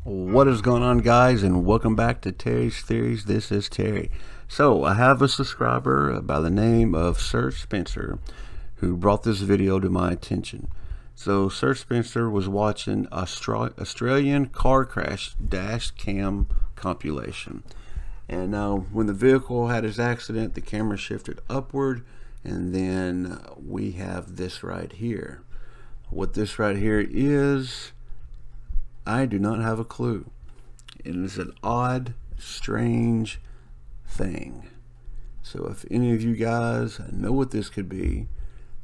What is going on, guys, and welcome back to Terry's Theories. This is Terry. So I have a subscriber by the name of Sir Spencer who brought this video to my attention. So Sir Spencer was watching Australian car crash dash cam compilation, and now when the vehicle had its accident, the camera shifted upward, and then we have this right here. What this right here is, I do not have a clue. It is an odd, strange thing. So if any of you guys know what this could be,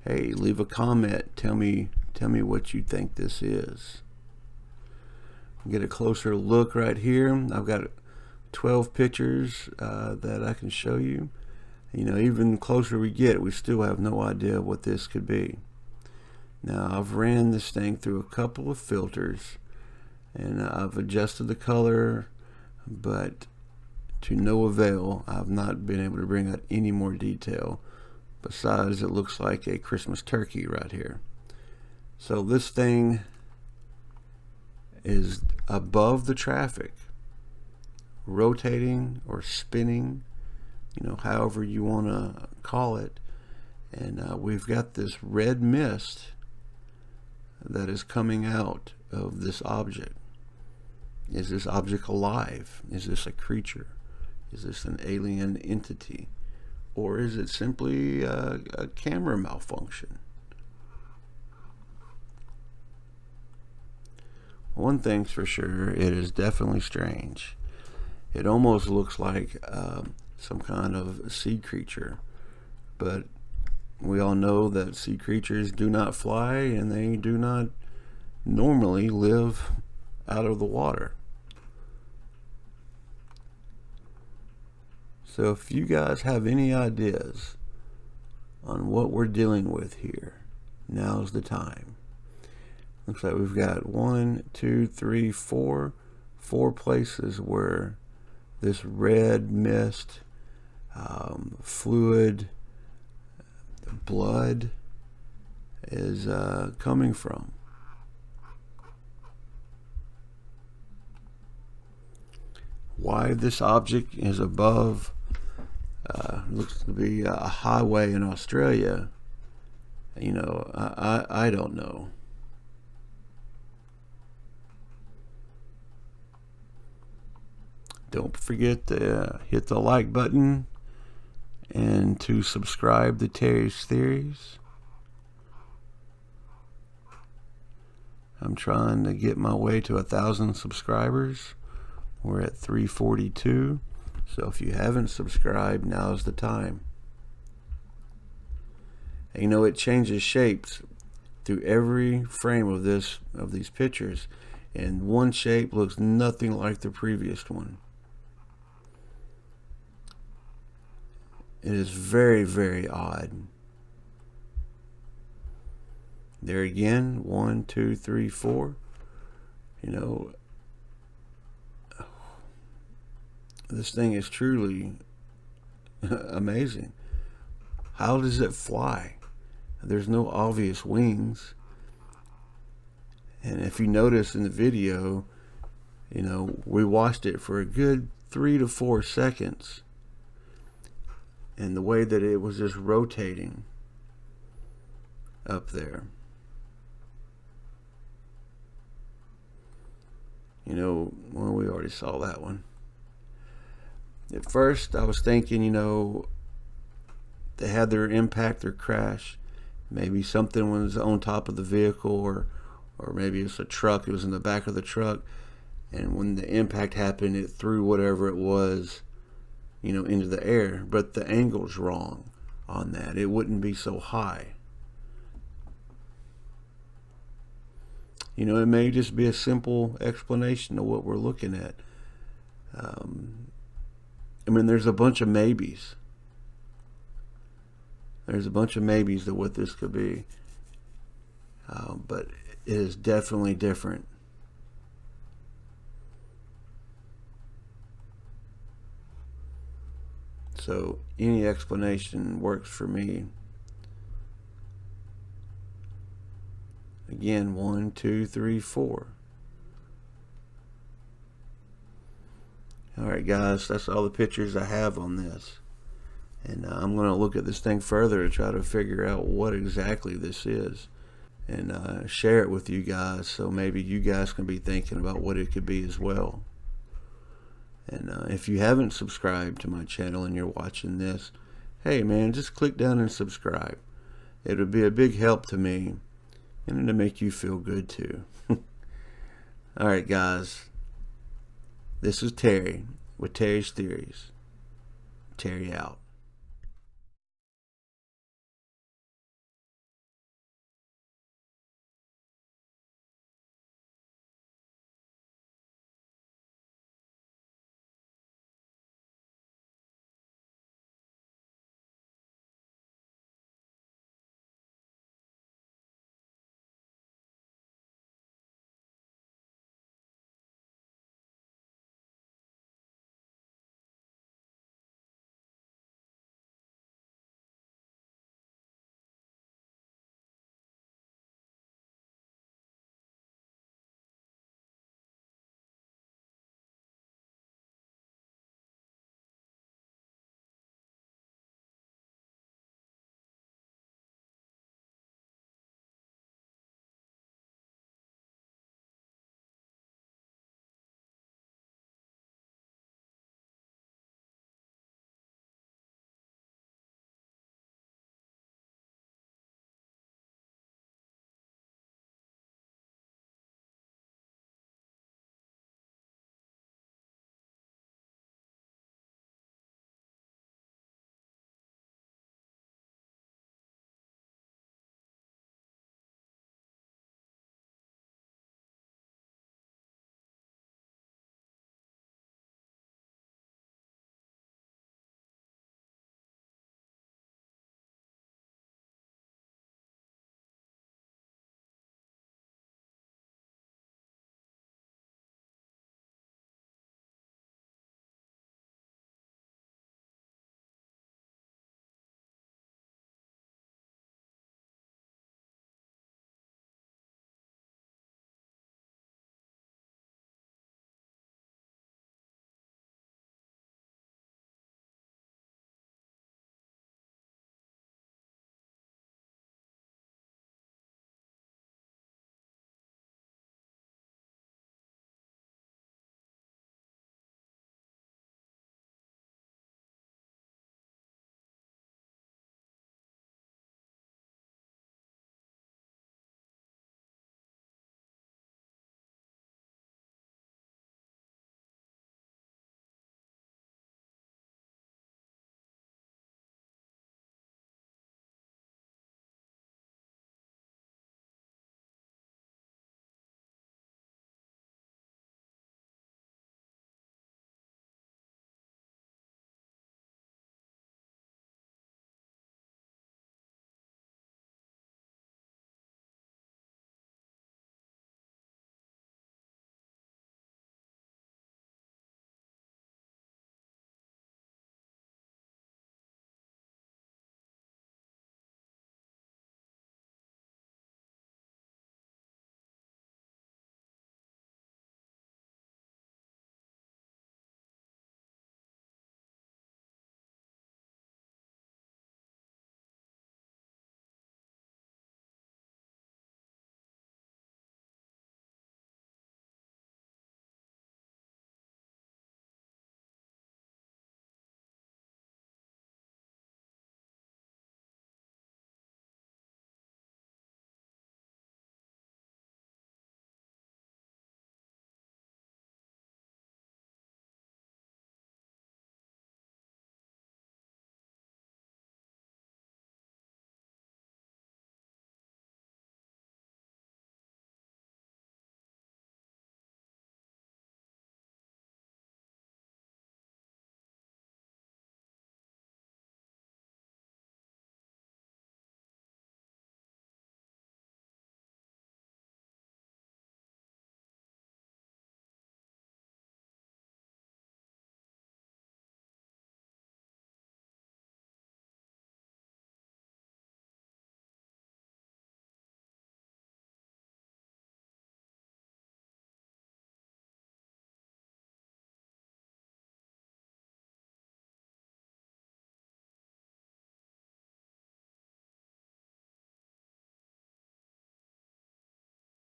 hey, leave a comment. Tell me what you think this is. Get a closer look right here. I've got 12 pictures that I can show you. You know, even the closer we get, we still have no idea what this could be. Now, I've ran this thing through a couple of filters, and I've adjusted the color, but to no avail. I've not been able to bring out any more detail. Besides, it looks like a Christmas turkey right here. So this thing is above the traffic, rotating or spinning, you know, however you want to call it. And we've got this red mist that is coming out of this object. Is this object alive? Is this a creature? Is this an alien entity? Or is it simply a camera malfunction? One thing's for sure, it is definitely strange. It almost looks like some kind of sea creature, but we all know that sea creatures do not fly, and they do not normally live out of the water. So if you guys have any ideas on what we're dealing with here, now's the time. Looks like we've got 4 places where this red mist, fluid, blood is coming from. Why this object is above looks to be a highway in Australia, you know, I don't know. Don't forget to hit the like button and to subscribe to Terry's Theories. I'm trying to get my way to 1,000 subscribers. We're at 342. So if you haven't subscribed, now's the time. And you know, it changes shapes through every frame of these pictures, and one shape looks nothing like the previous one. It is very, very odd. There again, 1, 2, 3, 4. You know, this thing is truly amazing. How does it fly? There's no obvious wings. And if you notice in the video, you know, we watched it for a good 3 to 4 seconds. And the way that it was just rotating up there. You know, well, we already saw that one. At first, I was thinking, you know, they had their impact or crash. Maybe something was on top of the vehicle, or maybe it's a truck. It was in the back of the truck, and when the impact happened, it threw whatever it was, you know, into the air. But the angle's wrong on that. It wouldn't be so high. You know, it may just be a simple explanation of what we're looking at. I mean, there's a bunch of maybes. There's a bunch of maybes to what this could be. But it is definitely different. So any explanation works for me. Again, 1, 2, 3, 4. Alright guys, that's all the pictures I have on this. And I'm going to look at this thing further to try to figure out what exactly this is. And share it with you guys so maybe you guys can be thinking about what it could be as well. And if you haven't subscribed to my channel and you're watching this, hey man, just click down and subscribe. It would be a big help to me, and it'll make you feel good too. Alright guys, this is Terry with Terry's Theories. Terry out.